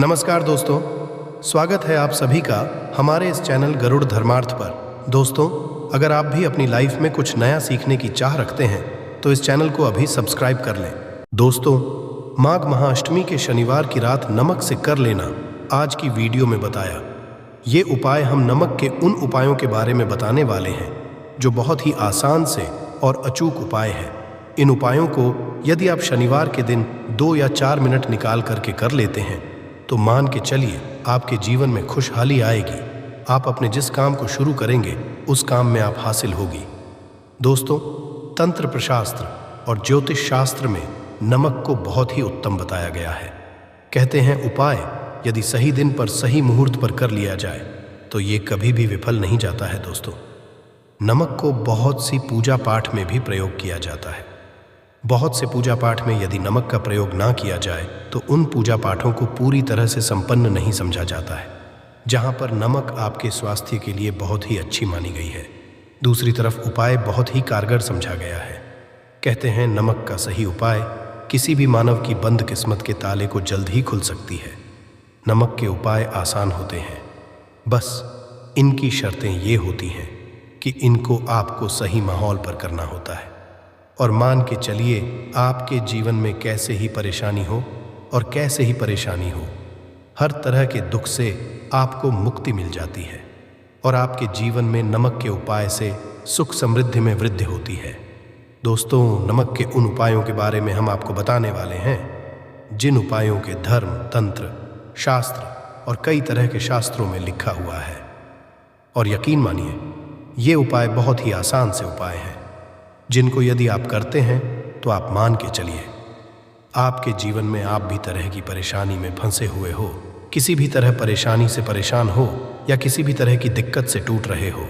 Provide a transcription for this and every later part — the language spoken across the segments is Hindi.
नमस्कार दोस्तों, स्वागत है आप सभी का हमारे इस चैनल गरुड़ धर्मार्थ पर। दोस्तों, अगर आप भी अपनी लाइफ में कुछ नया सीखने की चाह रखते हैं तो इस चैनल को अभी सब्सक्राइब कर लें। दोस्तों, माघ महाअष्टमी के शनिवार की रात नमक से कर लेना आज की वीडियो में बताया। ये उपाय हम नमक के उन उपायों के बारे में बताने वाले हैं जो बहुत ही आसान से और अचूक उपाय हैं। इन उपायों को यदि आप शनिवार के दिन 2 या 4 मिनट निकाल करके कर लेते हैं तो मान के चलिए आपके जीवन में खुशहाली आएगी। आप अपने जिस काम को शुरू करेंगे उस काम में आप हासिल होगी। दोस्तों, तंत्र प्रशास्त्र और ज्योतिष शास्त्र में नमक को बहुत ही उत्तम बताया गया है। कहते हैं उपाय यदि सही दिन पर सही मुहूर्त पर कर लिया जाए तो ये कभी भी विफल नहीं जाता है। दोस्तों, नमक को बहुत सी पूजा पाठ में भी प्रयोग किया जाता है। बहुत से पूजा पाठ में यदि नमक का प्रयोग ना किया जाए तो उन पूजा पाठों को पूरी तरह से संपन्न नहीं समझा जाता है, जहाँ पर नमक आपके स्वास्थ्य के लिए बहुत ही अच्छी मानी गई है। दूसरी तरफ उपाय बहुत ही कारगर समझा गया है। कहते हैं नमक का सही उपाय किसी भी मानव की बंद किस्मत के ताले को जल्द ही खुल सकती है। नमक के उपाय आसान होते हैं, बस इनकी शर्तें ये होती हैं कि इनको आपको सही माहौल पर करना होता है। और मान के चलिए आपके जीवन में कैसे ही परेशानी हो और कैसे ही परेशानी हो, हर तरह के दुख से आपको मुक्ति मिल जाती है और आपके जीवन में नमक के उपाय से सुख समृद्धि में वृद्धि होती है। दोस्तों, नमक के उन उपायों के बारे में हम आपको बताने वाले हैं जिन उपायों के धर्म, तंत्र, शास्त्र और कई तरह के शास्त्रों में लिखा हुआ है। और यकीन मानिए, ये उपाय बहुत ही आसान से उपाय हैं जिनको यदि आप करते हैं तो आप मान के चलिए आपके जीवन में आप भी तरह की परेशानी में फंसे हुए हो, किसी भी तरह परेशानी से परेशान हो या किसी भी तरह की दिक्कत से टूट रहे हो,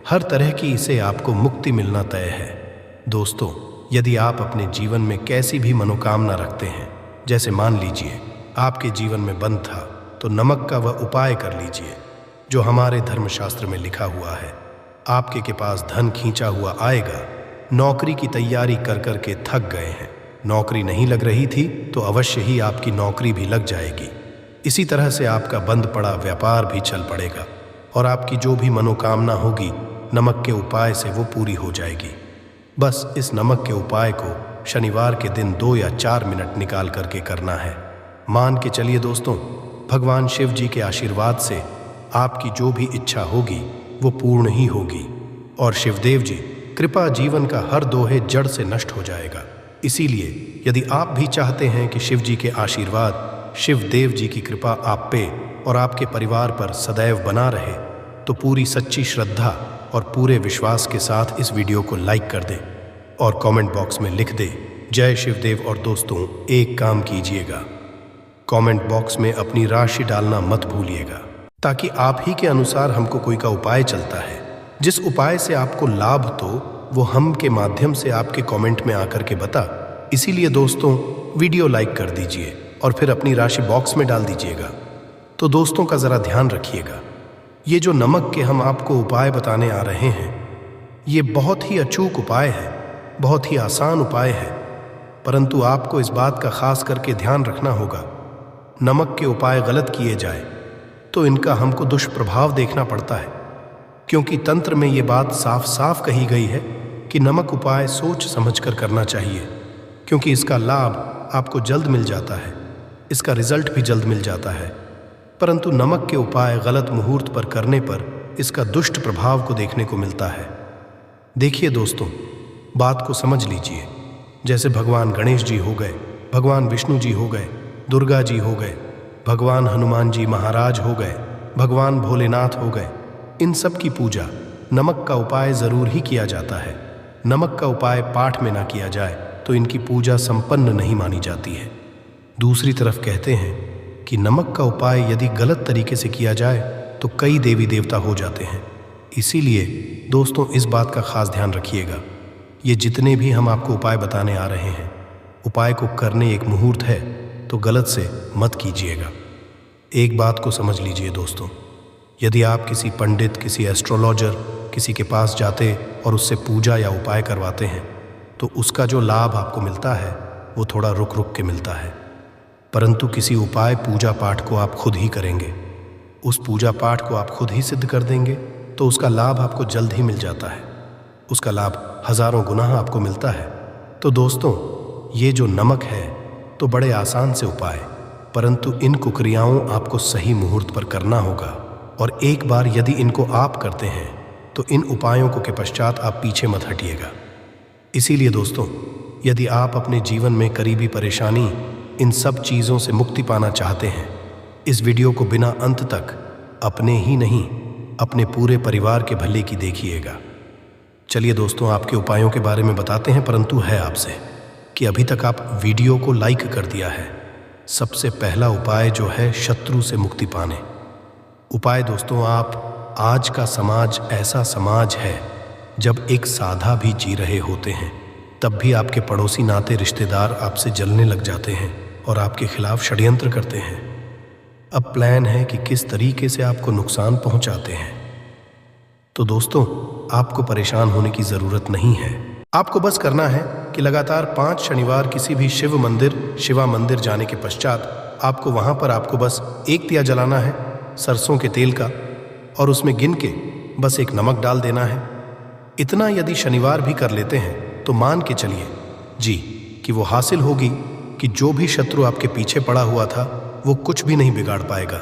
हर तरह की इसे आपको मुक्ति मिलना तय है। दोस्तों, यदि आप अपने जीवन में कैसी भी मनोकामना रखते हैं, जैसे मान लीजिए आपके जीवन में बंद था, तो नमक का वह उपाय कर लीजिए जो हमारे धर्मशास्त्र में लिखा हुआ है। आपके के पास धन खींचा हुआ आएगा। नौकरी की तैयारी कर कर के थक गए हैं, नौकरी नहीं लग रही थी तो अवश्य ही आपकी नौकरी भी लग जाएगी। इसी तरह से आपका बंद पड़ा व्यापार भी चल पड़ेगा और आपकी जो भी मनोकामना होगी नमक के उपाय से वो पूरी हो जाएगी। बस इस नमक के उपाय को शनिवार के दिन 2 या 4 मिनट निकाल करके करना है। मान के चलिए दोस्तों, भगवान शिव जी के आशीर्वाद से आपकी जो भी इच्छा होगी वो पूर्ण ही होगी और शिवदेव जी कृपा जीवन का हर दोहे जड़ से नष्ट हो जाएगा। इसीलिए यदि आप भी चाहते हैं कि शिव जी के आशीर्वाद, शिव देव जी की कृपा आप पे और आपके परिवार पर सदैव बना रहे, तो पूरी सच्ची श्रद्धा और पूरे विश्वास के साथ इस वीडियो को लाइक कर दें और कमेंट बॉक्स में लिख दें जय शिवदेव। और दोस्तों, एक काम कीजिएगा, कमेंट बॉक्स में अपनी राशि डालना मत भूलिएगा, ताकि आप ही के अनुसार हमको कोई का उपाय चलता है। जिस उपाय से आपको लाभ तो वो हम के माध्यम से आपके कमेंट में आकर के बता। इसीलिए दोस्तों, वीडियो लाइक कर दीजिए और फिर अपनी राशि बॉक्स में डाल दीजिएगा। तो दोस्तों का ज़रा ध्यान रखिएगा, ये जो नमक के हम आपको उपाय बताने आ रहे हैं ये बहुत ही अचूक उपाय है, बहुत ही आसान उपाय है, परंतु आपको इस बात का खास करके ध्यान रखना होगा। नमक के उपाय गलत किए जाए तो इनका हमको दुष्प्रभाव देखना पड़ता है, क्योंकि तंत्र में ये बात साफ साफ कही गई है कि नमक उपाय सोच समझकर करना चाहिए, क्योंकि इसका लाभ आपको जल्द मिल जाता है, इसका रिजल्ट भी जल्द मिल जाता है। परंतु नमक के उपाय गलत मुहूर्त पर करने पर इसका दुष्ट प्रभाव को देखने को मिलता है। देखिए दोस्तों, बात को समझ लीजिए। जैसे भगवान गणेश जी हो गए, भगवान विष्णु जी हो गए, दुर्गा जी हो गए, भगवान हनुमान जी महाराज हो गए, भगवान भोलेनाथ हो गए, इन सब की पूजा नमक का उपाय ज़रूर ही किया जाता है। नमक का उपाय पाठ में ना किया जाए तो इनकी पूजा संपन्न नहीं मानी जाती है। दूसरी तरफ कहते हैं कि नमक का उपाय यदि गलत तरीके से किया जाए तो कई देवी देवता हो जाते हैं। इसीलिए दोस्तों, इस बात का खास ध्यान रखिएगा। ये जितने भी हम आपको उपाय बताने आ रहे हैं, उपाय को करने एक मुहूर्त है तो गलत से मत कीजिएगा। एक बात को समझ लीजिए दोस्तों, यदि आप किसी पंडित, किसी एस्ट्रोलॉजर, किसी के पास जाते और उससे पूजा या उपाय करवाते हैं तो उसका जो लाभ आपको मिलता है वो थोड़ा रुक रुक के मिलता है। परंतु किसी उपाय पूजा पाठ को आप खुद ही करेंगे, उस पूजा पाठ को आप खुद ही सिद्ध कर देंगे, तो उसका लाभ आपको जल्द ही मिल जाता है। उसका लाभ हजारों गुना आपको मिलता है। तो दोस्तों, ये जो नमक है तो बड़े आसान से उपाय, परंतु इन कुक्रियाओं आपको सही मुहूर्त पर करना होगा। और एक बार यदि इनको आप करते हैं तो इन उपायों को के पश्चात आप पीछे मत हटिएगा। इसीलिए दोस्तों, यदि आप अपने जीवन में करीबी परेशानी, इन सब चीज़ों से मुक्ति पाना चाहते हैं, इस वीडियो को बिना अंत तक अपने ही नहीं अपने पूरे परिवार के भले की देखिएगा। चलिए दोस्तों, आपके उपायों के बारे में बताते हैं, परंतु है आपसे कि अभी तक आप वीडियो को लाइक कर दिया है। सबसे पहला उपाय जो है शत्रु से मुक्ति पाने। उपाय दोस्तों, आप आज का समाज ऐसा समाज है जब एक साधा भी जी रहे होते हैं तब भी आपके पड़ोसी नाते रिश्तेदार आपसे जलने लग जाते हैं और आपके खिलाफ षड्यंत्र करते हैं। अब प्लान है कि किस तरीके से आपको नुकसान पहुंचाते हैं। तो दोस्तों, आपको परेशान होने की ज़रूरत नहीं है। आपको बस करना है कि लगातार 5 शनिवार किसी भी शिव मंदिर जाने के पश्चात आपको वहाँ पर आपको बस एक दिया जलाना है सरसों के तेल का, और उसमें गिन के बस एक नमक डाल देना है। इतना यदि शनिवार भी कर लेते हैं तो मान के चलिए जी कि वो हासिल होगी कि जो भी शत्रु आपके पीछे पड़ा हुआ था वो कुछ भी नहीं बिगाड़ पाएगा।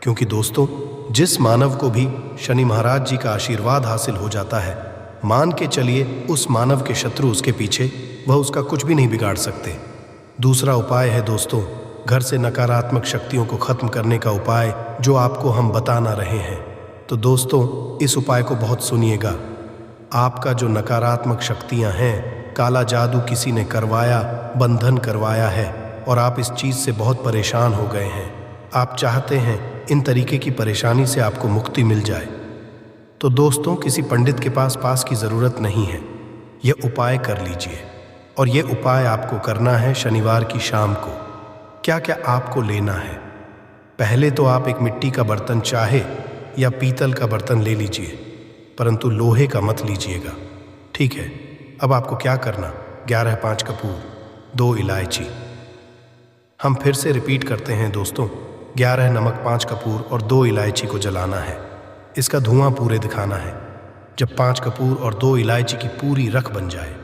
क्योंकि दोस्तों, जिस मानव को भी शनि महाराज जी का आशीर्वाद हासिल हो जाता है, मान के चलिए उस मानव के शत्रु उसके पीछे, वह उसका कुछ भी नहीं बिगाड़ सकते। दूसरा उपाय है दोस्तों, घर से नकारात्मक शक्तियों को खत्म करने का उपाय जो आपको हम बताना रहे हैं। तो दोस्तों, इस उपाय को बहुत सुनिएगा। आपका जो नकारात्मक शक्तियां हैं, काला जादू किसी ने करवाया, बंधन करवाया है और आप इस चीज़ से बहुत परेशान हो गए हैं। आप चाहते हैं इन तरीके की परेशानी से आपको मुक्ति मिल जाए, तो दोस्तों किसी पंडित के पास की ज़रूरत नहीं है। यह उपाय कर लीजिए, और यह उपाय आपको करना है शनिवार की शाम को। क्या क्या आपको लेना है? पहले तो आप एक मिट्टी का बर्तन चाहे या पीतल का बर्तन ले लीजिए, परंतु लोहे का मत लीजिएगा, ठीक है। अब आपको क्या करना, 11 5 कपूर, 2 इलायची। हम फिर से रिपीट करते हैं दोस्तों, 11 नमक, 5 कपूर और 2 इलायची को जलाना है। इसका धुआं पूरे दिखाना है। जब 5 कपूर और 2 इलायची की पूरी रख बन जाए,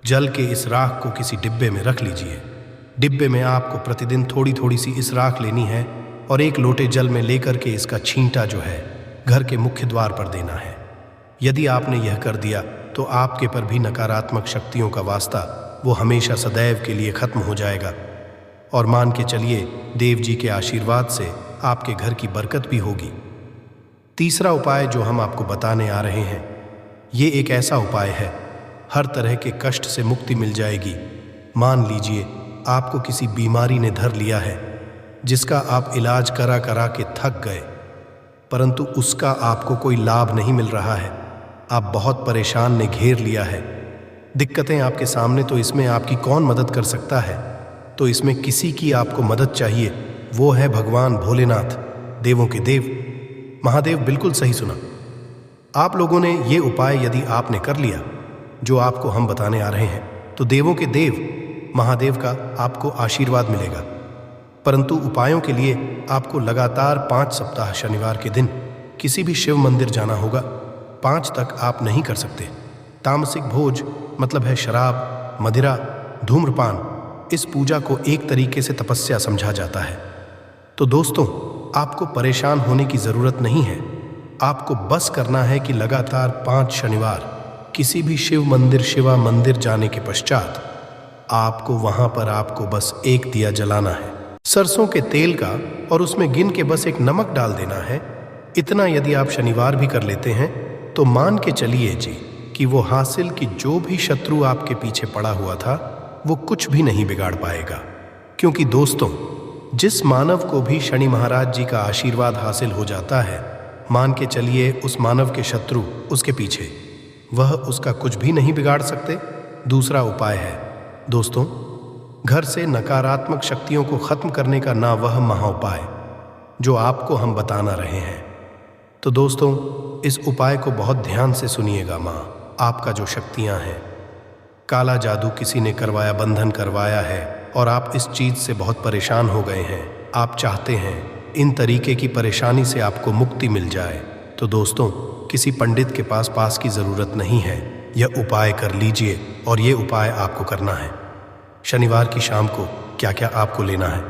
जल के इस राख को किसी डिब्बे में रख लीजिए। डिब्बे में आपको प्रतिदिन थोड़ी थोड़ी सी इस राख लेनी है और 1 लोटे जल में लेकर के इसका छींटा जो है घर के मुख्य द्वार पर देना है। यदि आपने यह कर दिया तो आपके पर भी नकारात्मक शक्तियों का वास्ता वो हमेशा सदैव के लिए खत्म हो जाएगा, और मान के चलिए देव जी के आशीर्वाद से आपके घर की बरकत भी होगी। तीसरा उपाय जो हम आपको बताने आ रहे हैं, ये एक ऐसा उपाय है, हर तरह के कष्ट से मुक्ति मिल जाएगी। मान लीजिए आपको किसी बीमारी ने धर लिया है जिसका आप इलाज करा करा के थक गए, परंतु उसका आपको कोई लाभ नहीं मिल रहा है। आप बहुत परेशान ने घेर लिया है, दिक्कतें आपके सामने, तो इसमें आपकी कौन मदद कर सकता है? तो इसमें किसी की आपको मदद चाहिए, वो है भगवान भोलेनाथ, देवों के देव महादेव। बिल्कुल सही सुना। आप लोगों ने ये उपाय यदि आपने कर लिया जो आपको हम बताने आ रहे हैं, तो देवों के देव महादेव का आपको आशीर्वाद मिलेगा। परंतु उपायों के लिए आपको लगातार 5 सप्ताह शनिवार के दिन किसी भी शिव मंदिर जाना होगा। 5 तक आप नहीं कर सकते। तामसिक भोज मतलब है शराब, मदिरा, धूम्रपान, इस पूजा को एक तरीके से तपस्या समझा जाता है। तो दोस्तों, आपको परेशान होने की ज़रूरत नहीं है। आपको बस करना है कि लगातार 5 शनिवार किसी भी शिव मंदिर जाने के पश्चात आपको वहाँ पर आपको बस एक दिया जलाना है सरसों के तेल का, और उसमें गिन के बस एक नमक डाल देना है। इतना यदि आप शनिवार भी कर लेते हैं तो मान के चलिए जी कि वो हासिल कि जो भी शत्रु आपके पीछे पड़ा हुआ था वो कुछ भी नहीं बिगाड़ पाएगा। क्योंकि दोस्तों, जिस मानव को भी शनि महाराज जी का आशीर्वाद हासिल हो जाता है, मान के चलिए उस मानव के शत्रु उसके पीछे, वह उसका कुछ भी नहीं बिगाड़ सकते। दूसरा उपाय है दोस्तों, घर से नकारात्मक शक्तियों को खत्म करने का ना वह महाउपाय जो आपको हम बताना रहे हैं। तो दोस्तों, इस उपाय को बहुत ध्यान से सुनिएगा। माँ, आपका जो शक्तियां हैं, काला जादू किसी ने करवाया, बंधन करवाया है, और आप इस चीज़ से बहुत परेशान हो गए हैं, आप चाहते हैं इन तरीके की परेशानी से आपको मुक्ति मिल जाए, तो दोस्तों किसी पंडित के पास की ज़रूरत नहीं है। यह उपाय कर लीजिए और ये उपाय आपको करना है। शनिवार की शाम को क्या क्या आपको लेना है?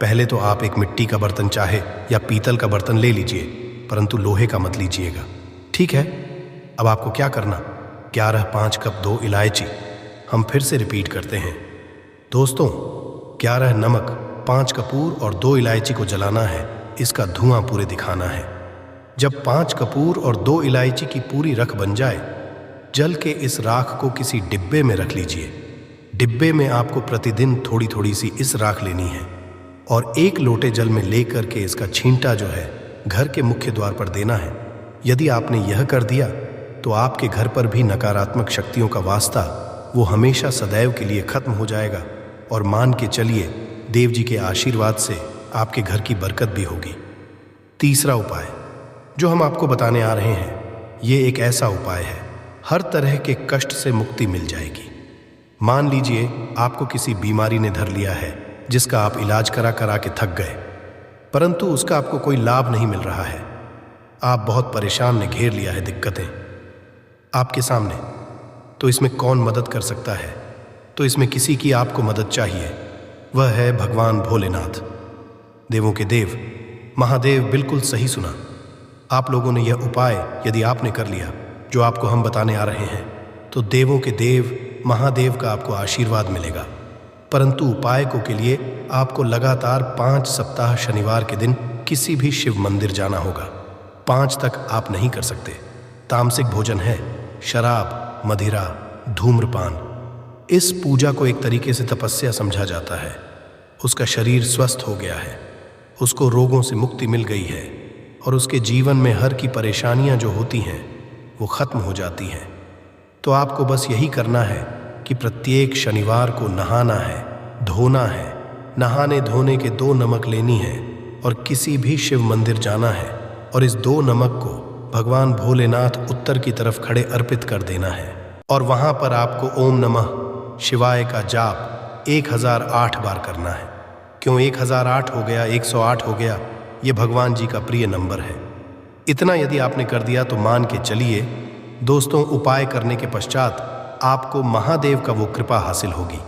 पहले तो आप एक मिट्टी का बर्तन चाहे या पीतल का बर्तन ले लीजिए, परंतु लोहे का मत लीजिएगा, ठीक है? अब आपको क्या करना, 11 5 कप 2 इलायची। हम फिर से रिपीट करते हैं दोस्तों, 11 नमक, 5 कपूर और 2 इलायची को जलाना है। इसका धुआं पूरे दिखाना है। जब 5 कपूर और 2 इलायची की पूरी रख बन जाए, जल के इस राख को किसी डिब्बे में रख लीजिए। डिब्बे में आपको प्रतिदिन थोड़ी थोड़ी सी इस राख लेनी है और 1 लोटे जल में लेकर के इसका छींटा जो है घर के मुख्य द्वार पर देना है। यदि आपने यह कर दिया तो आपके घर पर भी नकारात्मक शक्तियों का वास्ता वो हमेशा सदैव के लिए खत्म हो जाएगा और मान के चलिए देव जी के आशीर्वाद से आपके घर की बरकत भी होगी। तीसरा उपाय जो हम आपको बताने आ रहे हैं, ये एक ऐसा उपाय है, हर तरह के कष्ट से मुक्ति मिल जाएगी। मान लीजिए आपको किसी बीमारी ने धर लिया है जिसका आप इलाज करा करा के थक गए, परंतु उसका आपको कोई लाभ नहीं मिल रहा है। आप बहुत परेशान ने घेर लिया है दिक्कतें आपके सामने। तो इसमें कौन मदद कर सकता है? तो इसमें किसी की आपको मदद चाहिए, वह है भगवान भोलेनाथ, देवों के देव महादेव। बिल्कुल सही सुना आप लोगों ने। यह उपाय यदि आपने कर लिया जो आपको हम बताने आ रहे हैं, तो देवों के देव महादेव का आपको आशीर्वाद मिलेगा। परंतु उपाय को के लिए आपको लगातार 5 सप्ताह शनिवार के दिन किसी भी शिव मंदिर जाना होगा। 5 तक आप नहीं कर सकते। तामसिक भोजन है, शराब, मदिरा, धूम्रपान। इस पूजा को एक तरीके से तपस्या समझा जाता है। उसका शरीर स्वस्थ हो गया है, उसको रोगों से मुक्ति मिल गई है और उसके जीवन में हर की परेशानियां जो होती हैं वो खत्म हो जाती हैं। तो आपको बस यही करना है कि प्रत्येक शनिवार को नहाना है, धोना है। नहाने धोने के 2 नमक लेनी है और किसी भी शिव मंदिर जाना है और इस 2 नमक को भगवान भोलेनाथ उत्तर की तरफ खड़े अर्पित कर देना है। और वहां पर आपको ओम नमः शिवाय का जाप 1008 बार करना है। क्यों 1008 हो गया, 108 हो गया? ये भगवान जी का प्रिय नंबर है। इतना यदि आपने कर दिया तो मान के चलिए दोस्तों, उपाय करने के पश्चात आपको महादेव का वो कृपा हासिल होगी,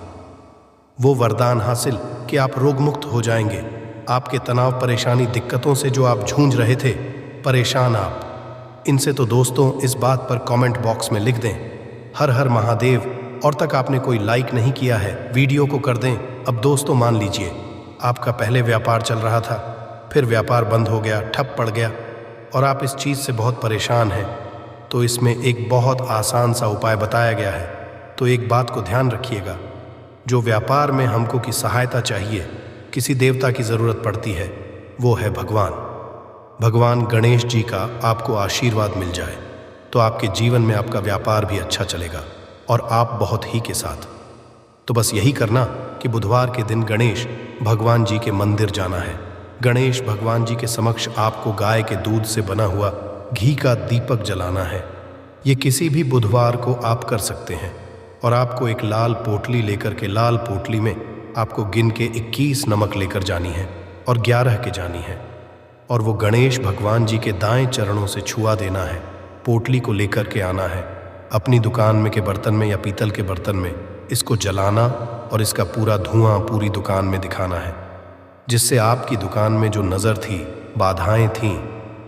वो वरदान हासिल कि आप रोग मुक्त हो जाएंगे। आपके तनाव, परेशानी, दिक्कतों से जो आप जूझ रहे थे, परेशान आप इनसे, तो दोस्तों इस बात पर कमेंट बॉक्स में लिख दें हर हर महादेव। और तक आपने कोई लाइक नहीं किया है, वीडियो को कर दें। अब दोस्तों मान लीजिए आपका पहले व्यापार चल रहा था, फिर व्यापार बंद हो गया, ठप पड़ गया और आप इस चीज़ से बहुत परेशान हैं, तो इसमें एक बहुत आसान सा उपाय बताया गया है। तो एक बात को ध्यान रखिएगा, जो व्यापार में हमको की सहायता चाहिए, किसी देवता की ज़रूरत पड़ती है, वो है भगवान गणेश जी का आपको आशीर्वाद मिल जाए तो आपके जीवन में आपका व्यापार भी अच्छा चलेगा और आप बहुत ही के साथ। तो बस यही करना कि बुधवार के दिन गणेश भगवान जी के मंदिर जाना है। गणेश भगवान जी के समक्ष आपको गाय के दूध से बना हुआ घी का दीपक जलाना है। ये किसी भी बुधवार को आप कर सकते हैं और आपको एक लाल पोटली लेकर के, लाल पोटली में आपको गिन के 21 नमक लेकर जानी है और 11 के जानी है और वो गणेश भगवान जी के दाएं चरणों से छुआ देना है। पोटली को लेकर के आना है, अपनी दुकान में के बर्तन में या पीतल के बर्तन में इसको जलाना और इसका पूरा धुआं पूरी दुकान में दिखाना है, जिससे आपकी दुकान में जो नज़र थी, बाधाएं थीं,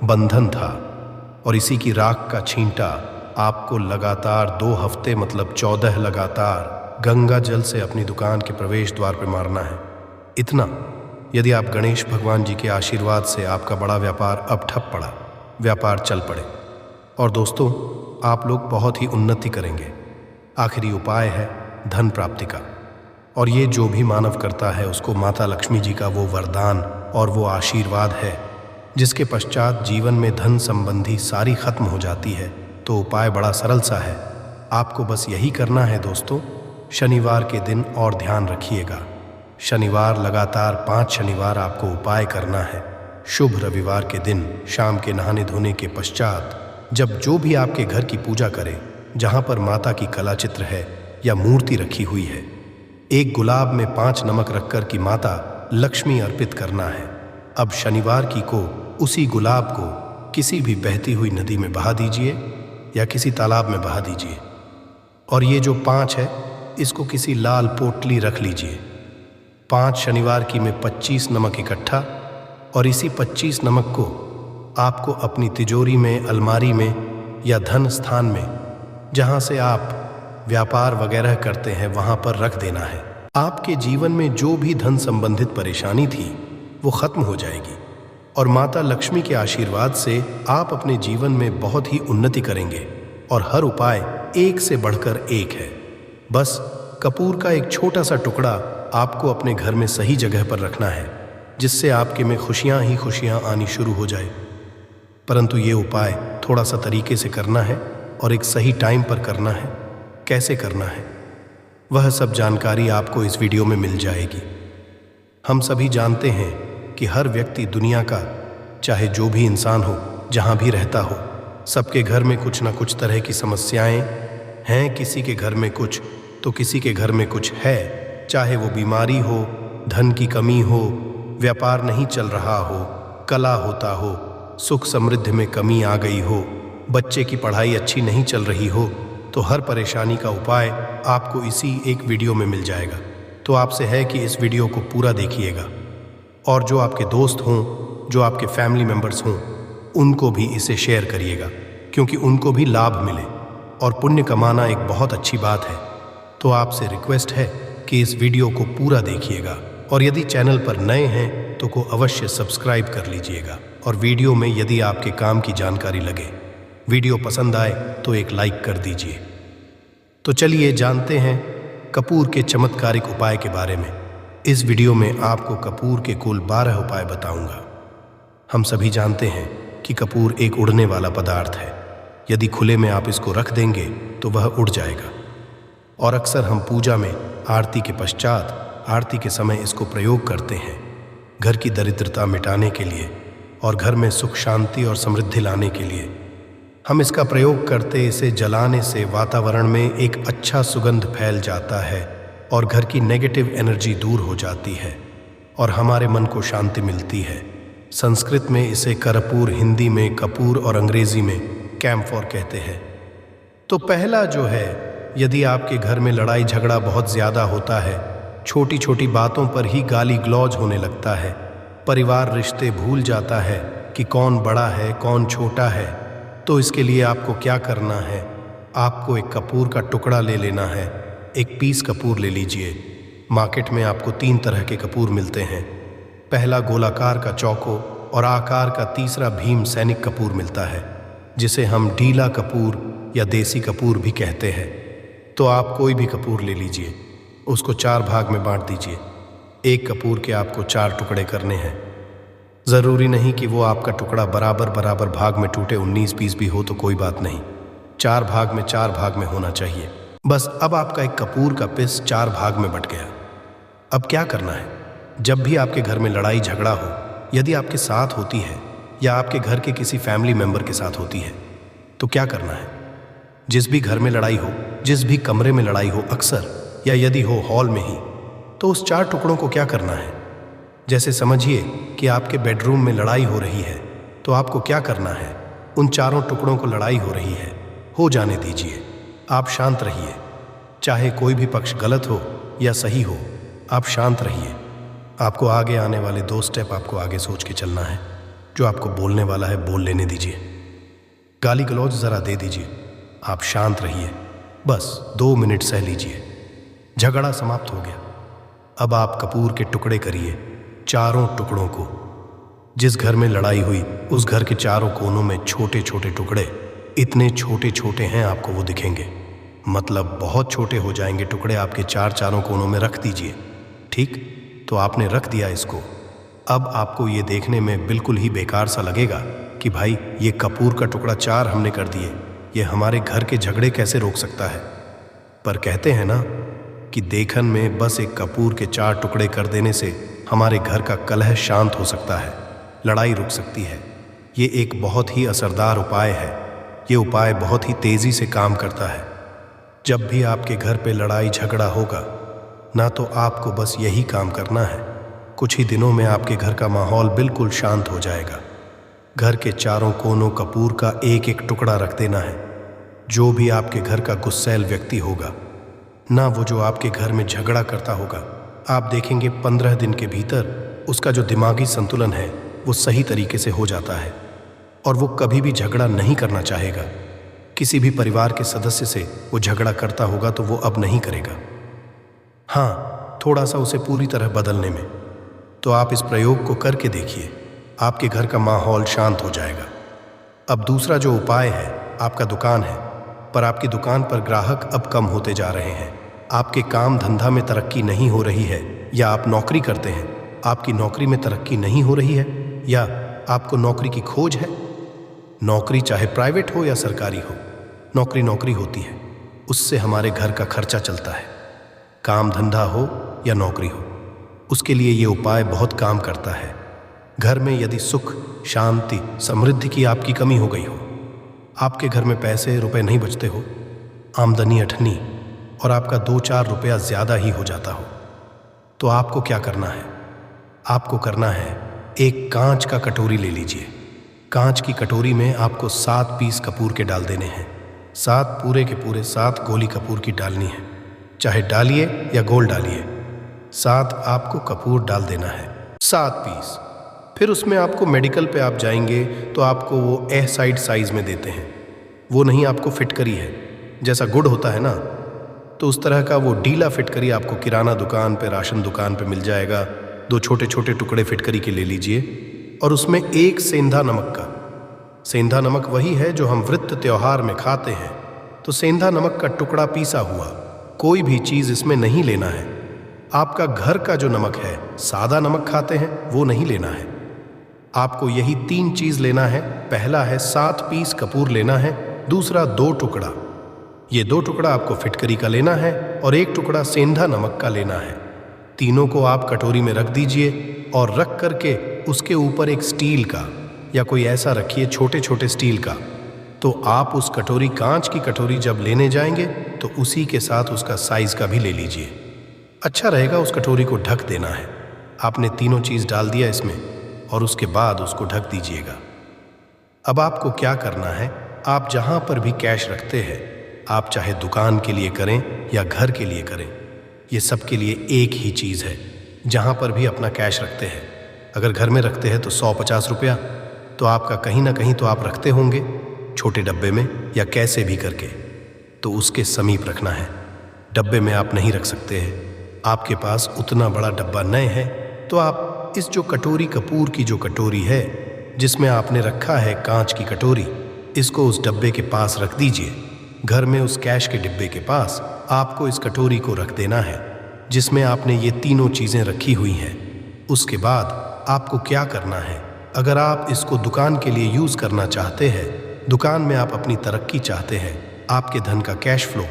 बंधन था, और इसी की राख का छींटा आपको लगातार 2 हफ्ते मतलब 14 लगातार गंगा जल से अपनी दुकान के प्रवेश द्वार पर मारना है। इतना यदि आप गणेश भगवान जी के आशीर्वाद से आपका बड़ा व्यापार अब ठप पड़ा, व्यापार चल पड़े और दोस्तों आप लोग बहुत ही उन्नति करेंगे। आखिरी उपाय है धन प्राप्ति का, और ये जो भी मानव करता है उसको माता लक्ष्मी जी का वो वरदान और वो आशीर्वाद है जिसके पश्चात जीवन में धन संबंधी सारी खत्म हो जाती है। तो उपाय बड़ा सरल सा है, आपको बस यही करना है दोस्तों। शनिवार के दिन और ध्यान रखिएगा, शनिवार लगातार 5 शनिवार आपको उपाय करना है। शुभ रविवार के दिन शाम के नहाने धोने के पश्चात जब जो भी आपके घर की पूजा करें, जहाँ पर माता की कला चित्र है या मूर्ति रखी हुई है, एक गुलाब में 5 नमक रखकर कि माता लक्ष्मी अर्पित करना है। अब शनिवार की को उसी गुलाब को किसी भी बहती हुई नदी में बहा दीजिए या किसी तालाब में बहा दीजिए। और ये जो 5 है, इसको किसी लाल पोटली रख लीजिए। 5 शनिवार की में 25 नमक इकट्ठा, और इसी 25 नमक को आपको अपनी तिजोरी में, अलमारी में या धन स्थान में, जहाँ से आप व्यापार वगैरह करते हैं, वहाँ पर रख देना है। आपके जीवन में जो भी धन संबंधित परेशानी थी वो खत्म हो जाएगी और माता लक्ष्मी के आशीर्वाद से आप अपने जीवन में बहुत ही उन्नति करेंगे। और हर उपाय एक से बढ़कर एक है। बस कपूर का एक छोटा सा टुकड़ा आपको अपने घर में सही जगह पर रखना है, जिससे आपके में खुशियां ही खुशियां आनी शुरू हो जाए। परंतु ये उपाय थोड़ा सा तरीके से करना है और एक सही टाइम पर करना है। कैसे करना है वह सब जानकारी आपको इस वीडियो में मिल जाएगी। हम सभी जानते हैं कि हर व्यक्ति दुनिया का, चाहे जो भी इंसान हो, जहाँ भी रहता हो, सबके घर में कुछ ना कुछ तरह की समस्याएं हैं। किसी के घर में कुछ तो किसी के घर में कुछ है, चाहे वो बीमारी हो, धन की कमी हो, व्यापार नहीं चल रहा हो, कला होता हो, सुख समृद्धि में कमी आ गई हो, बच्चे की पढ़ाई अच्छी नहीं चल रही हो, तो हर परेशानी का उपाय आपको इसी एक वीडियो में मिल जाएगा। तो आपसे है कि इस वीडियो को पूरा देखिएगा और जो आपके दोस्त हों, जो आपके फैमिली मेंबर्स हों, उनको भी इसे शेयर करिएगा, क्योंकि उनको भी लाभ मिले। और पुण्य कमाना एक बहुत अच्छी बात है। तो आपसे रिक्वेस्ट है कि इस वीडियो को पूरा देखिएगा और यदि चैनल पर नए हैं तो को अवश्य सब्सक्राइब कर लीजिएगा। और वीडियो में यदि आपके काम की जानकारी लगे, वीडियो पसंद आए तो एक लाइक कर दीजिए। तो चलिए जानते हैं कपूर के चमत्कारिक उपाय के बारे में। इस वीडियो में आपको कपूर के कुल 12 उपाय बताऊंगा। हम सभी जानते हैं कि कपूर एक उड़ने वाला पदार्थ है। यदि खुले में आप इसको रख देंगे तो वह उड़ जाएगा। और अक्सर हम पूजा में आरती के पश्चात, आरती के समय इसको प्रयोग करते हैं, घर की दरिद्रता मिटाने के लिए और घर में सुख शांति और समृद्धि लाने के लिए। हम इसका प्रयोग करते, इसे जलाने से वातावरण में एक अच्छा सुगंध फैल जाता है और घर की नेगेटिव एनर्जी दूर हो जाती है और हमारे मन को शांति मिलती है। संस्कृत में इसे कर्पूर, हिंदी में कपूर और अंग्रेजी में कैम्फोर कहते हैं। तो पहला जो है, यदि आपके घर में लड़ाई झगड़ा बहुत ज़्यादा होता है, छोटी छोटी बातों पर ही गाली गलौज होने लगता है, परिवार रिश्ते भूल जाता है कि कौन बड़ा है कौन छोटा है, तो इसके लिए आपको क्या करना है, आपको एक कपूर का टुकड़ा ले लेना है। एक पीस कपूर ले लीजिए। मार्केट में आपको 3 तरह के कपूर मिलते हैं। पहला गोलाकार का चौको और आकार का तीसरा भीम सैनिक कपूर मिलता है, जिसे हम ढीला कपूर या देसी कपूर भी कहते हैं। तो आप कोई भी कपूर ले लीजिए, उसको 4 भाग में बांट दीजिए। एक कपूर के आपको 4 टुकड़े करने हैं। ज़रूरी नहीं कि वो आपका टुकड़ा बराबर बराबर भाग में टूटे, 19 पीस भी हो तो कोई बात नहीं, 4 भाग में 4 भाग में होना चाहिए। बस अब आपका एक कपूर का पीस 4 भाग में बट गया। अब क्या करना है, जब भी आपके घर में लड़ाई झगड़ा हो, यदि आपके साथ होती है या आपके घर के किसी फैमिली मेंबर के साथ होती है, तो क्या करना है, जिस भी घर में लड़ाई हो, जिस भी कमरे में लड़ाई हो, अक्सर या यदि हो हॉल में ही, तो उस 4 टुकड़ों को क्या करना है, जैसे समझिए कि आपके बेडरूम में लड़ाई हो रही है, तो आपको क्या करना है, उन 4 टुकड़ों को लड़ाई हो रही है, हो जाने दीजिए। आप शांत रहिए, चाहे कोई भी पक्ष गलत हो या सही हो, आप शांत रहिए। आपको आगे आने वाले 2 स्टेप आपको आगे सोच के चलना है। जो आपको बोलने वाला है बोल लेने दीजिए, गाली गलौज ज़रा दे दीजिए, आप शांत रहिए, बस 2 मिनट सह लीजिए। झगड़ा समाप्त हो गया। अब आप कपूर के टुकड़े करिए, 4 टुकड़ों को। जिस घर में लड़ाई हुई उस घर के 4 कोनों में छोटे छोटे टुकड़े, इतने छोटे छोटे हैं आपको वो दिखेंगे, मतलब बहुत छोटे हो जाएंगे टुकड़े। आपके 4 कोनों में रख दीजिए। ठीक, तो आपने रख दिया इसको। अब आपको ये देखने में बिल्कुल ही बेकार सा लगेगा कि भाई ये कपूर का टुकड़ा 4 हमने कर दिए, ये हमारे घर के झगड़े कैसे रोक सकता है। पर कहते हैं ना कि देखन में बस एक कपूर के 4 टुकड़े कर देने से हमारे घर का कलह शांत हो सकता है, लड़ाई रुक सकती है। ये एक बहुत ही असरदार उपाय है। ये उपाय बहुत ही तेज़ी से काम करता है। जब भी आपके घर पे लड़ाई झगड़ा होगा, ना तो आपको बस यही काम करना है। कुछ ही दिनों में आपके घर का माहौल बिल्कुल शांत हो जाएगा। घर के चारों कोनों कपूर का एक एक टुकड़ा रख देना है। जो भी आपके घर का गुस्सैल व्यक्ति होगा, ना वो जो आपके घर में झगड़ा करता होगा, आप देखेंगे 15 दिन के भीतर उसका जो दिमागी संतुलन है वो सही तरीके से हो जाता है और वो कभी भी झगड़ा नहीं करना चाहेगा। किसी भी परिवार के सदस्य से वो झगड़ा करता होगा तो वो अब नहीं करेगा। हाँ, थोड़ा सा उसे पूरी तरह बदलने में। तो आप इस प्रयोग को करके देखिए, आपके घर का माहौल शांत हो जाएगा। अब दूसरा जो उपाय है, आपका दुकान है, पर आपकी दुकान पर ग्राहक अब कम होते जा रहे हैं। आपके काम धंधा में तरक्की नहीं हो रही है, या आप नौकरी करते हैं, आपकी नौकरी में तरक्की नहीं हो रही है, या आपको नौकरी की खोज है। नौकरी चाहे प्राइवेट हो या सरकारी हो, नौकरी नौकरी होती है, उससे हमारे घर का खर्चा चलता है। काम धंधा हो या नौकरी हो, उसके लिए ये उपाय बहुत काम करता है। घर में यदि सुख, शांति, समृद्धि की आपकी कमी हो गई हो, आपके घर में पैसे रुपए नहीं बचते हो, आमदनी अठनी और आपका 2-4 रुपया ज़्यादा ही हो जाता हो, तो आपको क्या करना है? आपको करना है, एक कांच का कटोरी ले लीजिए। कांच की कटोरी में आपको 7 पीस कपूर के डाल देने हैं। 7 पूरे के पूरे 7 गोली कपूर की डालनी है, चाहे डालिए या गोल डालिए। 7 आपको कपूर डाल देना है, 7 पीस। फिर उसमें आपको मेडिकल पे आप जाएंगे तो आपको वो ए साइड साइज में देते हैं। वो नहीं, आपको फिटकरी है, जैसा गुड़ होता है ना, तो उस तरह का वो डीला फिटकरी आपको किराना दुकान पे, राशन दुकान पे मिल जाएगा। 2 छोटे छोटे टुकड़े फिटकरी के ले लीजिए और उसमें 1 सेंधा नमक का। सेंधा नमक वही है जो हम व्रत त्योहार में खाते हैं। तो सेंधा नमक का टुकड़ा पीसा हुआ, कोई भी चीज़ इसमें नहीं लेना है। आपका घर का जो नमक है, सादा नमक खाते हैं, वो नहीं लेना है। आपको यही 3 चीज़ लेना है। पहला है 7 पीस कपूर लेना है, दूसरा 2 टुकड़ा, ये 2 टुकड़ा आपको फिटकरी का लेना है और 1 टुकड़ा सेंधा नमक का लेना है। तीनों को आप कटोरी में रख दीजिए और रख करके उसके ऊपर एक स्टील का या कोई ऐसा रखिए, छोटे छोटे स्टील का। तो आप उस कटोरी, कांच की कटोरी जब लेने जाएंगे तो उसी के साथ उसका साइज का भी ले लीजिए। अच्छा रहेगा उस कटोरी को ढक देना है। आपने तीनों चीज़ डाल दिया इसमें और उसके बाद उसको ढक दीजिएगा। अब आपको क्या करना है, आप जहाँ पर भी कैश रखते हैं, आप चाहे दुकान के लिए करें या घर के लिए करें, ये सब के लिए एक ही चीज़ है। जहाँ पर भी अपना कैश रखते हैं, अगर घर में रखते हैं तो 100-50 रुपया तो आपका कहीं ना कहीं तो आप रखते होंगे, छोटे डब्बे में या कैसे भी करके, तो उसके समीप रखना है। डब्बे में आप नहीं रख सकते हैं, आपके पास उतना बड़ा डब्बा नहीं है, तो आप इस जो कटोरी, कपूर की जो कटोरी है जिसमें आपने रखा है कांच की कटोरी, इसको उस डब्बे के पास रख दीजिए। घर में उस कैश के डिब्बे के पास आपको इस कटोरी को रख देना है जिसमें आपने ये तीनों चीज़ें रखी हुई हैं। उसके बाद आपको क्या करना है, अगर आप इसको दुकान के लिए यूज़ करना चाहते हैं, दुकान में आप अपनी तरक्की चाहते हैं, आपके धन का कैश फ्लो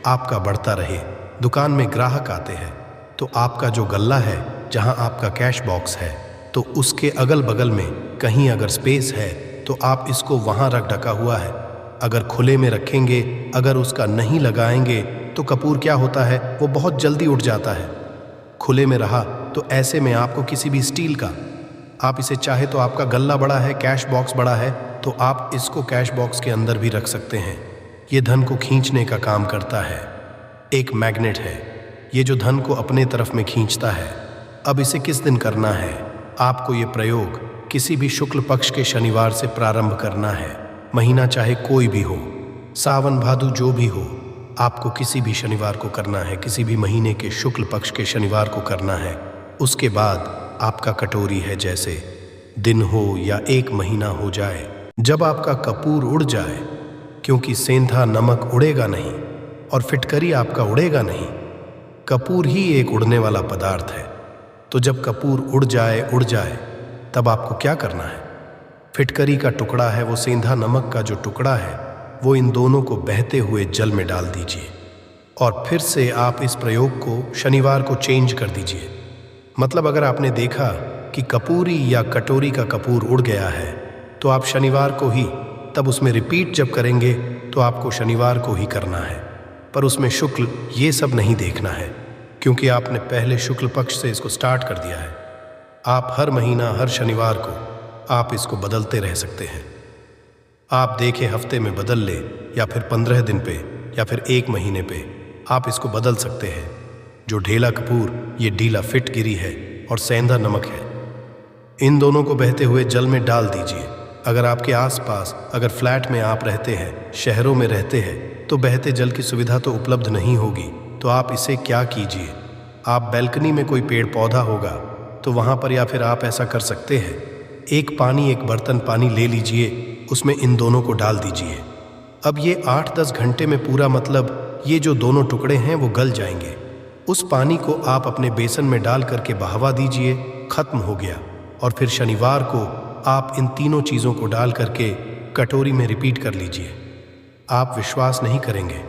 आपका बढ़ता रहे, दुकान में ग्राहक आते हैं, तो आपका जो गल्ला है जहां आपका कैश बॉक्स है, तो उसके अगल बगल में कहीं अगर स्पेस है तो आप इसको वहां रख ढका हुआ है। अगर खुले में रखेंगे, अगर उसका नहीं लगाएंगे तो कपूर क्या होता है, वो बहुत जल्दी उठ जाता है। खुले में रहा तो ऐसे में आपको किसी भी स्टील का, आप इसे चाहे तो आपका गल्ला बड़ा है, कैश बॉक्स बड़ा है, तो आप इसको कैश बॉक्स के अंदर भी रख सकते हैं। ये धन को खींचने का काम करता है, एक मैग्नेट है, ये जो धन को अपने तरफ में खींचता है। अब इसे किस दिन करना है, आपको ये प्रयोग किसी भी शुक्ल पक्ष के शनिवार से प्रारंभ करना है। महीना चाहे कोई भी हो, सावन भादु जो भी हो, आपको किसी भी शनिवार को करना है, किसी भी महीने के शुक्ल पक्ष के शनिवार को करना है। उसके बाद आपका कटोरी है, जैसे दिन हो या 1 महीना हो जाए, जब आपका कपूर उड़ जाए, क्योंकि सेंधा नमक उड़ेगा नहीं और फिटकरी आपका उड़ेगा नहीं, कपूर ही एक उड़ने वाला पदार्थ है। तो जब कपूर उड़ जाए तब आपको क्या करना है, फिटकरी का टुकड़ा है, वो सेंधा नमक का जो टुकड़ा है, वो इन दोनों को बहते हुए जल में डाल दीजिए और फिर से आप इस प्रयोग को शनिवार को चेंज कर दीजिए। मतलब अगर आपने देखा कि कपूरी या कटोरी का कपूर उड़ गया है, तो आप शनिवार को ही, तब उसमें रिपीट जब करेंगे तो आपको शनिवार को ही करना है, पर उसमें शुक्ल ये सब नहीं देखना है, क्योंकि आपने पहले शुक्ल पक्ष से इसको स्टार्ट कर दिया है। आप हर महीना, हर शनिवार को आप इसको बदलते रह सकते हैं। आप देखें, हफ्ते में बदल ले या फिर 15 दिन पे या फिर 1 महीने पे आप इसको बदल सकते हैं। जो ढेला कपूर, ये ढीला फिटगिरी है और सेंधा नमक है। इन दोनों को बहते हुए जल में डाल दीजिए। अगर आपके आसपास, अगर फ्लैट में आप रहते हैं, शहरों में रहते हैं, तो बहते जल की सुविधा तो उपलब्ध नहीं होगी। तो आप इसे क्या कीजिए, आप बैल्कनी में कोई पेड़ पौधा होगा तो वहाँ पर, या फिर आप ऐसा कर सकते हैं, एक बर्तन पानी ले लीजिए, उसमें इन दोनों को डाल दीजिए। अब ये 8-10 घंटे में पूरा, मतलब ये जो दोनों टुकड़े हैं वो गल जाएंगे। उस पानी को आप अपने बेसन में डाल करके बहावा दीजिए, खत्म हो गया। और फिर शनिवार को आप इन तीनों चीज़ों को डाल करके कटोरी में रिपीट कर लीजिए। आप विश्वास नहीं करेंगे,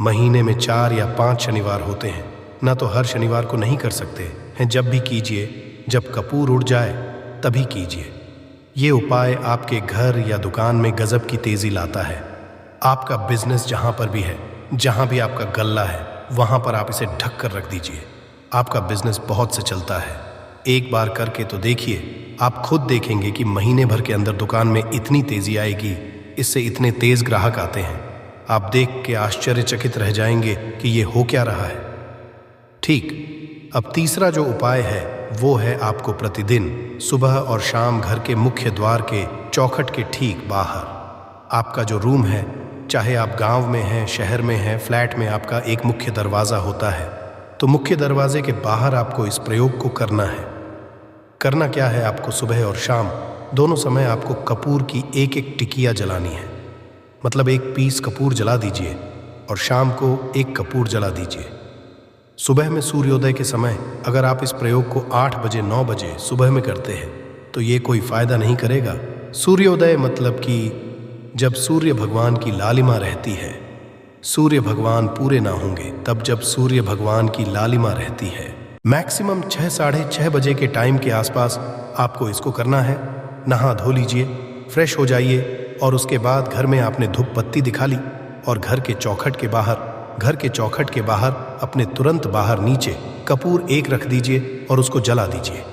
महीने में 4 या 5 शनिवार होते हैं ना, तो हर शनिवार को नहीं कर सकते हैं। जब भी कीजिए, जब कपूर उड़ जाए तभी कीजिए। ये उपाय आपके घर या दुकान में गजब की तेज़ी लाता है। आपका बिजनेस जहाँ पर भी है, जहाँ भी आपका गल्ला है, वहाँ पर आप इसे ढक कर रख दीजिए। आपका बिजनेस बहुत से चलता है। एक बार करके तो देखिए, आप खुद देखेंगे कि महीने भर के अंदर दुकान में इतनी तेज़ी आएगी, इससे इतने तेज़ ग्राहक आते हैं, आप देख के आश्चर्यचकित रह जाएंगे कि ये हो क्या रहा है। ठीक, अब तीसरा जो उपाय है वो है आपको प्रतिदिन सुबह और शाम घर के मुख्य द्वार के चौखट के ठीक बाहर, आपका जो रूम है, चाहे आप गांव में हैं, शहर में हैं, फ्लैट में आपका एक मुख्य दरवाज़ा होता है, तो मुख्य दरवाजे के बाहर आपको इस प्रयोग को करना है। करना क्या है, आपको सुबह और शाम दोनों समय आपको कपूर की एक टिकिया जलानी है। मतलब 1 पीस कपूर जला दीजिए और शाम को 1 कपूर जला दीजिए। सुबह में सूर्योदय के समय अगर आप इस प्रयोग को 8 बजे 9 बजे सुबह में करते हैं तो ये कोई फ़ायदा नहीं करेगा। सूर्योदय मतलब कि जब सूर्य भगवान की लालिमा रहती है, सूर्य भगवान पूरे ना होंगे तब जब सूर्य भगवान की लालिमा रहती है, मैक्सिमम 6 साढ़े 6 बजे के टाइम के आसपास आपको इसको करना है। नहा धो लीजिए, फ्रेश हो जाइए और उसके बाद घर में आपने धूप बत्ती दिखा ली और घर के चौखट के बाहर अपने तुरंत बाहर नीचे कपूर 1 रख दीजिए और उसको जला दीजिए।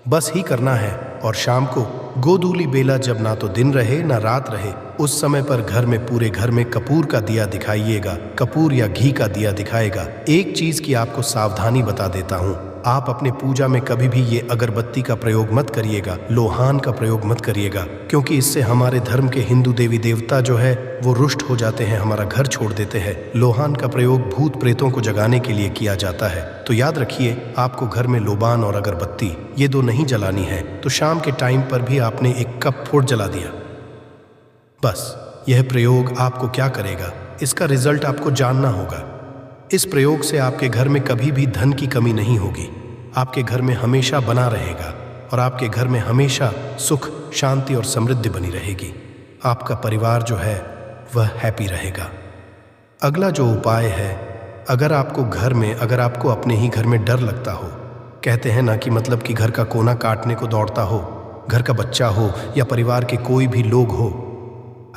बस ही करना है। और शाम को गोधूली बेला, जब ना तो दिन रहे ना रात रहे, उस समय पर घर में, पूरे घर में कपूर का दिया दिखाइएगा, कपूर या घी का दिया दिखाएगा। एक चीज की आपको सावधानी बता देता हूँ, आप अपने पूजा में कभी भी ये अगरबत्ती का प्रयोग मत करिएगा, लोहान का प्रयोग मत करिएगा, क्योंकि इससे हमारे धर्म के हिंदू देवी देवता जो है वो रुष्ट हो जाते हैं, हमारा घर छोड़ देते हैं। लोहान का प्रयोग भूत प्रेतों को जगाने के लिए किया जाता है। तो याद रखिए, आपको घर में लोबान और अगरबत्ती ये 2 नहीं जलानी है। तो शाम के टाइम पर भी आपने 1 कप फूड जला दिया। बस यह प्रयोग आपको क्या करेगा, इसका रिजल्ट आपको जानना होगा। इस प्रयोग से आपके घर में कभी भी धन की कमी नहीं होगी, आपके घर में हमेशा बना रहेगा और आपके घर में हमेशा सुख, शांति और समृद्धि बनी रहेगी। आपका परिवार जो है वह हैप्पी रहेगा। अगला जो उपाय है, अगर आपको अपने ही घर में डर लगता हो, कहते हैं ना कि मतलब कि घर का कोना काटने को दौड़ता हो, घर का बच्चा हो या परिवार के कोई भी लोग हो,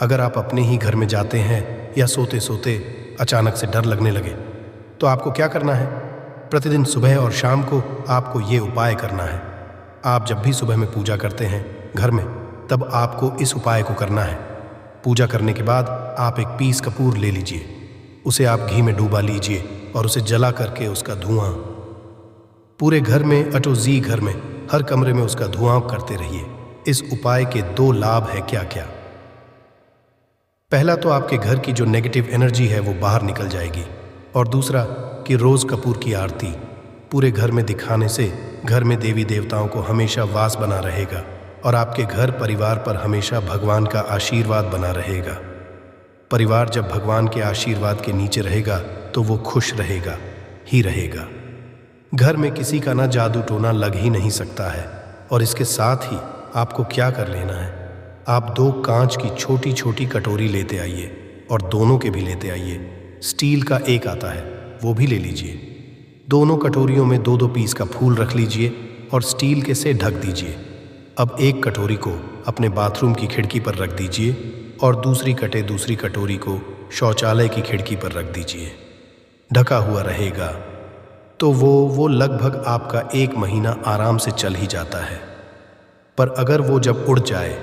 अगर आप अपने ही घर में जाते हैं या सोते सोते अचानक से डर लगने लगे, तो आपको क्या करना है, प्रतिदिन सुबह और शाम को आपको ये उपाय करना है। आप जब भी सुबह में पूजा करते हैं घर में, तब आपको इस उपाय को करना है। पूजा करने के बाद आप 1 पीस कपूर ले लीजिए, उसे आप घी में डूबा लीजिए और उसे जला करके उसका धुआं पूरे घर में, अटोजी घर में, हर कमरे में उसका धुआं करते रहिए। इस उपाय के 2 लाभ है क्या क्या। पहला तो आपके घर की जो नेगेटिव एनर्जी है वो बाहर निकल जाएगी, और दूसरा कि रोज़ कपूर की आरती पूरे घर में दिखाने से घर में देवी देवताओं को हमेशा वास बना रहेगा और आपके घर परिवार पर हमेशा भगवान का आशीर्वाद बना रहेगा। परिवार जब भगवान के आशीर्वाद के नीचे रहेगा तो वो खुश रहेगा ही रहेगा। घर में किसी का ना जादू टोना लग ही नहीं सकता है। और इसके साथ ही आपको क्या कर लेना है, आप 2 कांच की छोटी छोटी कटोरी लेते आइए और दोनों के भी लेते आइए। स्टील का एक आता है वो भी ले लीजिए। दोनों कटोरियों में 2-2 पीस का फूल रख लीजिए और स्टील के से ढक दीजिए। अब एक कटोरी को अपने बाथरूम की खिड़की पर रख दीजिए और दूसरी कटोरी को शौचालय की खिड़की पर रख दीजिए। ढका हुआ रहेगा। तो वो लगभग आपका 1 महीना आराम से चल ही जाता है। पर अगर वो जब उड़ जाए,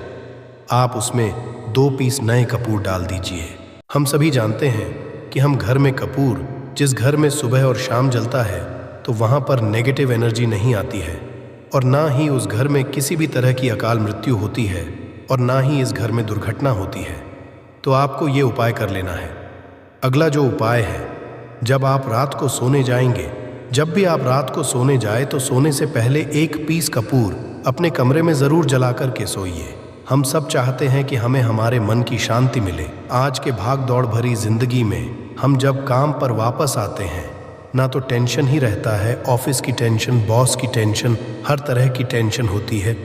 आप उसमें 2 पीस नए कपूर डाल दीजिए। हम सभी जानते हैं कि हम घर में कपूर, जिस घर में सुबह और शाम जलता है, तो वहाँ पर नेगेटिव एनर्जी नहीं आती है और ना ही उस घर में किसी भी तरह की अकाल मृत्यु होती है और ना ही इस घर में दुर्घटना होती है। तो आपको ये उपाय कर लेना है। अगला जो उपाय है, जब आप रात को सोने जाएंगे, जब भी आप रात को सोने जाए तो सोने से पहले 1 पीस कपूर अपने कमरे में ज़रूर जला कर के सोइए। हम सब चाहते हैं कि हमें हमारे मन की शांति मिले। आज के भाग दौड़ भरी जिंदगी में हम जब काम पर वापस आते हैं, ना तो टेंशन ही रहता है, ऑफिस की टेंशन, बॉस की टेंशन, हर तरह की टेंशन होती है।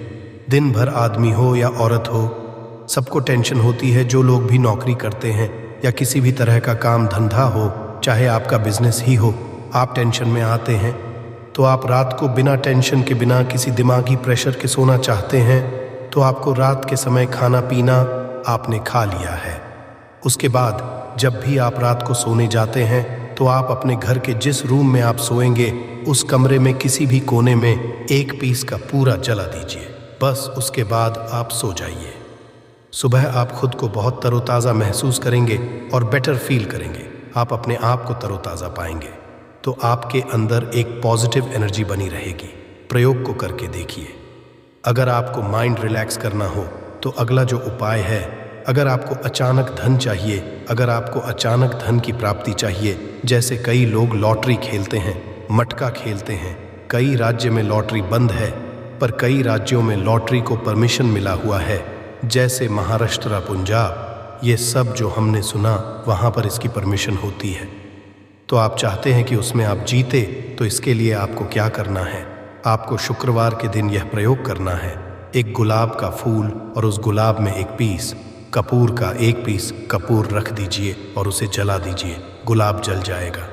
दिन भर आदमी हो या औरत हो, सबको टेंशन होती है। जो लोग भी नौकरी करते हैं या किसी भी तरह का काम धंधा हो, चाहे आपका बिजनेस ही हो, आप टेंशन में आते हैं। तो आप रात को बिना टेंशन के, बिना किसी दिमागी प्रेशर के सोना चाहते हैं, तो आपको रात के समय खाना पीना आपने खा लिया है। उसके बाद जब भी आप रात को सोने जाते हैं तो आप अपने घर के जिस रूम में आप सोएंगे, उस कमरे में किसी भी कोने में 1 पीस का पूरा जला दीजिए। बस उसके बाद आप सो जाइए। सुबह आप खुद को बहुत तरोताज़ा महसूस करेंगे और बेटर फील करेंगे। आप अपने आप को तरोताज़ा पाएंगे। तो आपके अंदर एक पॉजिटिव एनर्जी बनी रहेगी। प्रयोग को करके देखिए। अगर आपको माइंड रिलैक्स करना हो तो अगला जो उपाय है, अगर आपको अचानक धन चाहिए, अगर आपको अचानक धन की प्राप्ति चाहिए, जैसे कई लोग लॉटरी खेलते हैं, मटका खेलते हैं, कई राज्य में लॉटरी बंद है, पर कई राज्यों में लॉटरी को परमिशन मिला हुआ है, जैसे महाराष्ट्र, पंजाब, ये सब जो हमने सुना, वहाँ पर इसकी परमिशन होती है। तो आप चाहते हैं कि उसमें आप जीते, तो इसके लिए आपको क्या करना है? आपको शुक्रवार के दिन यह प्रयोग करना है। एक गुलाब का फूल और उस गुलाब में 1 पीस कपूर का 1 पीस कपूर रख दीजिए और उसे जला दीजिए। गुलाब जल जाएगा।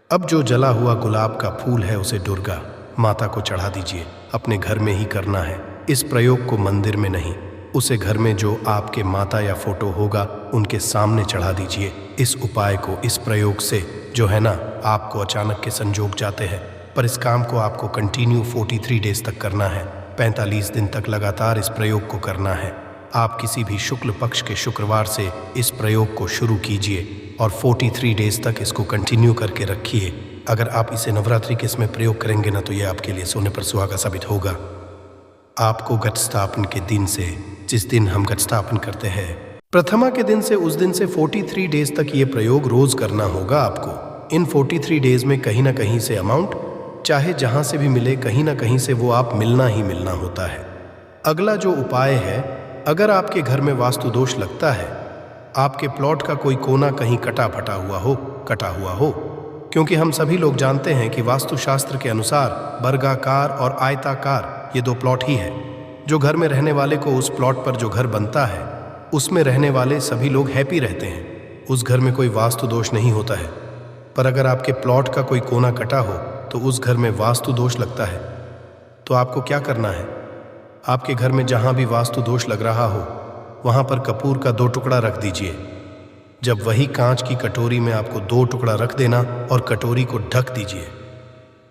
अब जो जला हुआ गुलाब का फूल है, उसे दुर्गा माता को चढ़ा दीजिए। अपने घर में ही करना है। इस प्रयोग को मंदिर में नहीं, उसे घर में जो आपके माता या फोटो होगा, उनके सामने चढ़ा दीजिए। इस उपाय को, इस प्रयोग से जो है ना, आपको अचानक के संजोग जाते हैं, पर इस काम को आपको कंटिन्यू 43 डेज तक करना है। 45 दिन तक लगातार इस प्रयोग को करना है। आप किसी भी शुक्ल पक्ष के शुक्रवार से इस प्रयोग को शुरू कीजिए और 43 डेज तक इसको कंटिन्यू करके रखिए। अगर आप इसे नवरात्रि के इसमें प्रयोग करेंगे ना, तो ये आपके लिए सोने पर सुहागा साबित होगा। आपको घट स्थापन के दिन से, जिस दिन हम घट स्थापन करते हैं, प्रथमा के दिन से, उस दिन से 43 डेज तक ये प्रयोग रोज करना होगा आपको। इन 43 डेज में कहीं ना कहीं से अमाउंट, चाहे जहां से भी मिले, कहीं ना कहीं से वो आप मिलना ही मिलना होता है। अगला जो उपाय है, अगर आपके घर में वास्तु दोष लगता है, आपके प्लॉट का कोई कोना कहीं कटा हुआ हो, क्योंकि हम सभी लोग जानते हैं कि वास्तुशास्त्र के अनुसार वर्गाकार और आयताकार ये 2 प्लॉट ही है। जो घर में रहने वाले को, उस प्लॉट पर जो घर बनता है, उसमें रहने वाले सभी लोग हैप्पी रहते हैं। उस घर में कोई वास्तु दोष नहीं होता है। पर अगर आपके प्लॉट का कोई कोना कटा हो तो उस घर में वास्तु दोष लगता है। तो आपको क्या करना है? आपके घर में जहां भी वास्तु दोष लग रहा हो, वहां पर कपूर का 2 टुकड़ा रख दीजिए। जब वही कांच की कटोरी में आपको 2 टुकड़ा रख देना और कटोरी को ढक दीजिए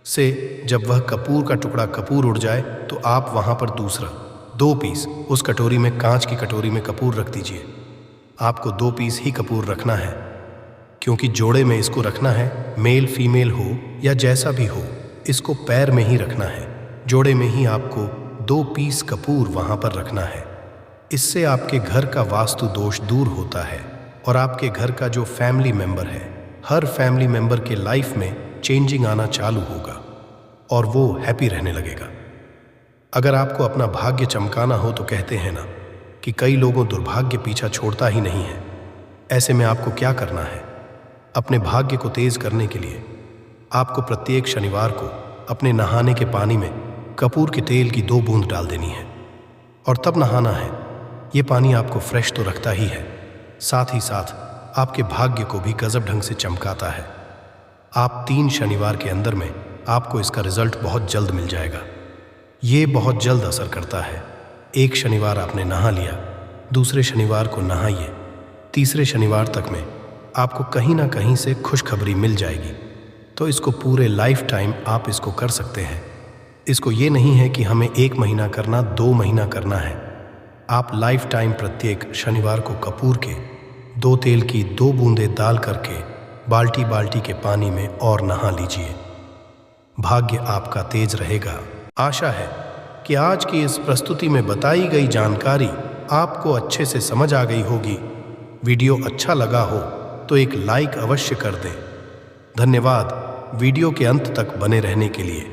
से, जब वह कपूर का टुकड़ा कपूर उड़ जाए, तो आप वहां पर दूसरा 2 पीस उस कटोरी में, कांच की कटोरी में कपूर रख दीजिए। आपको 2 पीस ही कपूर रखना है, क्योंकि जोड़े में इसको रखना है। मेल फीमेल हो या जैसा भी हो, इसको पैर में ही रखना है। जोड़े में ही आपको 2 पीस कपूर वहां पर रखना है। इससे आपके घर का वास्तु दोष दूर होता है और आपके घर का जो फैमिली मेंबर है, हर फैमिली मेंबर के लाइफ में चेंजिंग आना चालू होगा और वो हैप्पी रहने लगेगा। अगर आपको अपना भाग्य चमकाना हो तो कहते हैं ना कि कई लोगों दुर्भाग्य पीछा छोड़ता ही नहीं है। ऐसे में आपको क्या करना है? अपने भाग्य को तेज करने के लिए आपको प्रत्येक शनिवार को अपने नहाने के पानी में कपूर के तेल की 2 बूंद डाल देनी है और तब नहाना है। ये पानी आपको फ्रेश तो रखता ही है, साथ ही साथ आपके भाग्य को भी गजब ढंग से चमकाता है। आप 3 शनिवार के अंदर में आपको इसका रिजल्ट बहुत जल्द मिल जाएगा। ये बहुत जल्द असर करता है। एक शनिवार आपने नहा लिया, दूसरे शनिवार को नहाइए, तीसरे शनिवार तक में आपको कहीं ना कहीं से खुशखबरी मिल जाएगी। तो तो इसको पूरे लाइफ टाइम आप इसको कर सकते हैं। इसको ये नहीं है कि हमें 1 महीना करना, 2 महीना करना है। आप लाइफ टाइम प्रत्येक शनिवार को कपूर के 2 तेल की 2 बूंदें डाल करके बाल्टी बाल्टी के पानी में और नहा लीजिए। भाग्य आपका तेज रहेगा। आशा है कि आज की इस प्रस्तुति में बताई गई जानकारी आपको अच्छे से समझ आ गई होगी। वीडियो अच्छा लगा हो तो एक लाइक अवश्य कर दें। धन्यवाद वीडियो के अंत तक बने रहने के लिए।